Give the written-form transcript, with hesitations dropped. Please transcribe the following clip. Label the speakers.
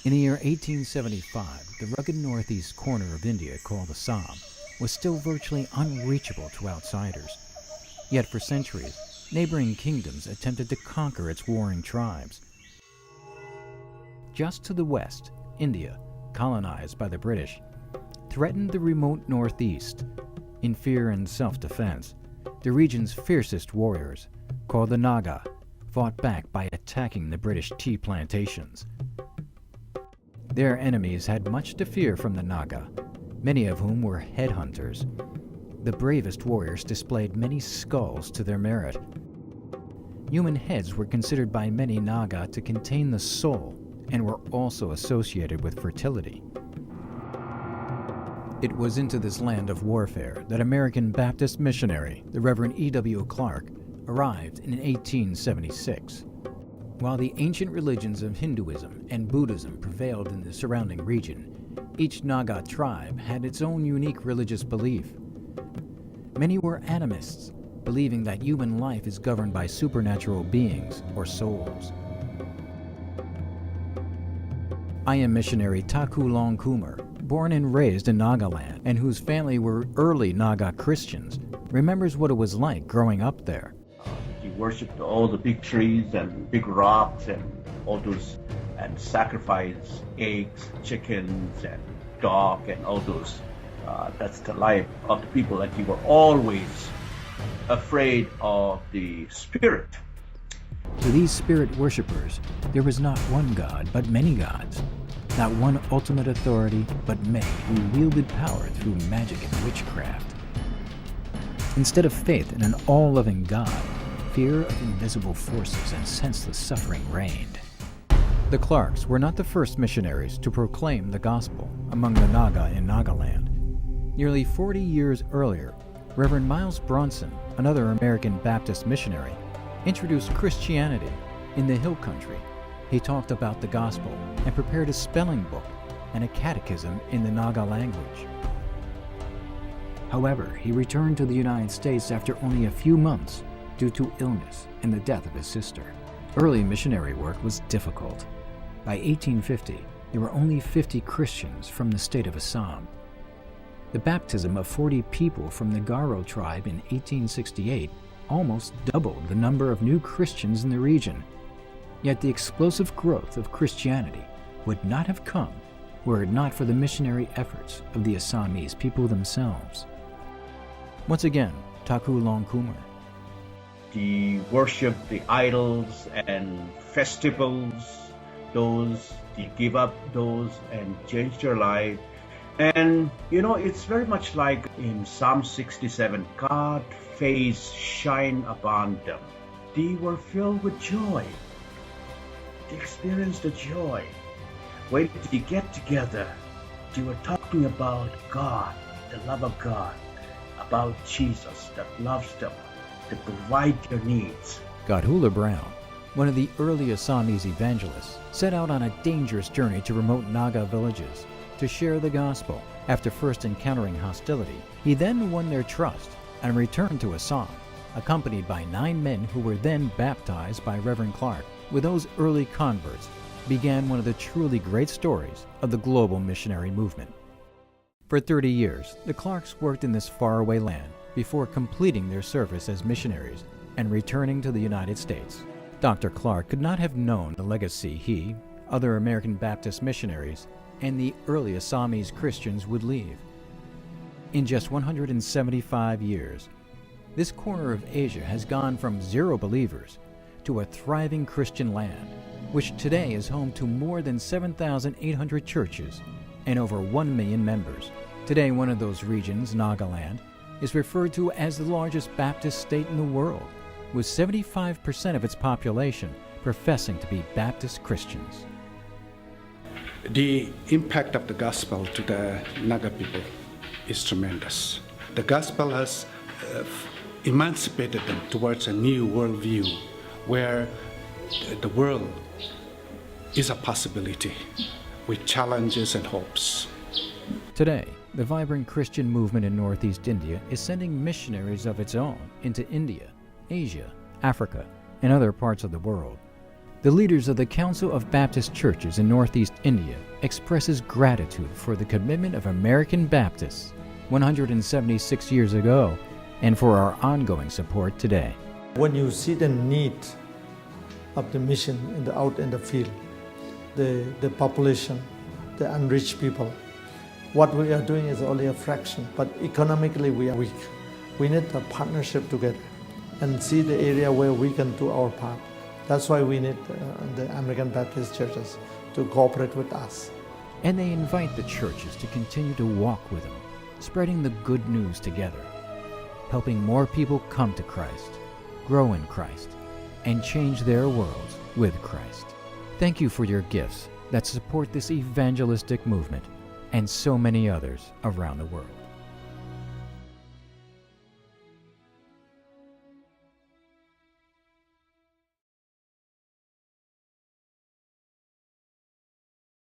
Speaker 1: In the year 1875, the rugged northeast corner of India called Assam was still virtually unreachable to outsiders. Yet for centuries, neighboring kingdoms attempted to conquer its warring tribes. Just to the west, India, colonized by the British, threatened the remote northeast. In fear and self-defense, the region's fiercest warriors, called the Naga, fought back by attacking the British tea plantations. Their enemies had much to fear from the Naga, many of whom were headhunters. The bravest warriors displayed many skulls to their merit. Human heads were considered by many Naga to contain the soul and were also associated with fertility. It was into this land of warfare that American Baptist missionary, the Reverend E.W. Clark, arrived in 1876. While the ancient religions of Hinduism and Buddhism prevailed in the surrounding region, each Naga tribe had its own unique religious belief. Many were animists, believing that human life is governed by supernatural beings or souls. I am missionary Taku Long Kumar, born and raised in Nagaland, and whose family were early Naga Christians, remembers what it was like growing up there.
Speaker 2: He worshipped all the big trees and big rocks and all those, and sacrificed eggs, chickens, and dog, and all those. That's the life of the people, and he were always afraid of the spirit.
Speaker 1: To these spirit worshippers, there was not one god, but many gods. Not one ultimate authority, but many who wielded power through magic and witchcraft. Instead of faith in an all-loving God, fear of invisible forces and senseless suffering reigned. The Clarks were not the first missionaries to proclaim the gospel among the Naga in Nagaland. Nearly 40 years earlier, Reverend Miles Bronson, another American Baptist missionary, introduced Christianity in the Hill Country. He talked about the gospel and prepared a spelling book and a catechism in the Naga language. However, he returned to the United States after only a few months due to illness and the death of his sister. Early missionary work was difficult. By 1850, there were only 50 Christians from the state of Assam. The baptism of 40 people from the Garo tribe in 1868 almost doubled the number of new Christians in the region. Yet the explosive growth of Christianity would not have come were it not for the missionary efforts of the Assamese people themselves. Once again, Taku Long Kumar.
Speaker 2: They worship the idols and festivals, they give up those and change their life. And it's very much like in Psalm 67, God's face shine upon them. They were filled with joy. They experienced the joy. When they get together, they were talking about God, the love of God, about Jesus that loves them, to provide their needs.
Speaker 1: Godhula Brown, one of the early Assamese evangelists, set out on a dangerous journey to remote Naga villages to share the gospel. After first encountering hostility, he then won their trust and returned to Assam, accompanied by 9 men who were then baptized by Reverend Clark. With those early converts began one of the truly great stories of the global missionary movement. For 30 years, the Clarks worked in this faraway land before completing their service as missionaries and returning to the United States. Dr. Clark could not have known the legacy he, other American Baptist missionaries, and the early Assamese Christians would leave. In just 175 years, this corner of Asia has gone from 0 believers to a thriving Christian land, which today is home to more than 7,800 churches and over 1 million members. Today, one of those regions, Nagaland, is referred to as the largest Baptist state in the world, with 75% of its population professing to be Baptist Christians.
Speaker 3: The impact of the gospel to the Naga people is tremendous. The gospel has emancipated them towards a new worldview where the world is a possibility with challenges and hopes.
Speaker 1: Today, the vibrant Christian movement in Northeast India is sending missionaries of its own into India, Asia, Africa, and other parts of the world. The leaders of the Council of Baptist Churches in Northeast India expresses gratitude for the commitment of American Baptists 176 years ago and for our ongoing support today.
Speaker 4: When you see the need of the mission out in the field, the population, the unreached people, what we are doing is only a fraction, but economically we are weak. We need a partnership together and see the area where we can do our part. That's why we need the American Baptist churches to cooperate with us.
Speaker 1: And they invite the churches to continue to walk with them, spreading the good news together, helping more people come to Christ, grow in Christ, and change their worlds with Christ. Thank you for your gifts that support this evangelistic movement and so many others around the world.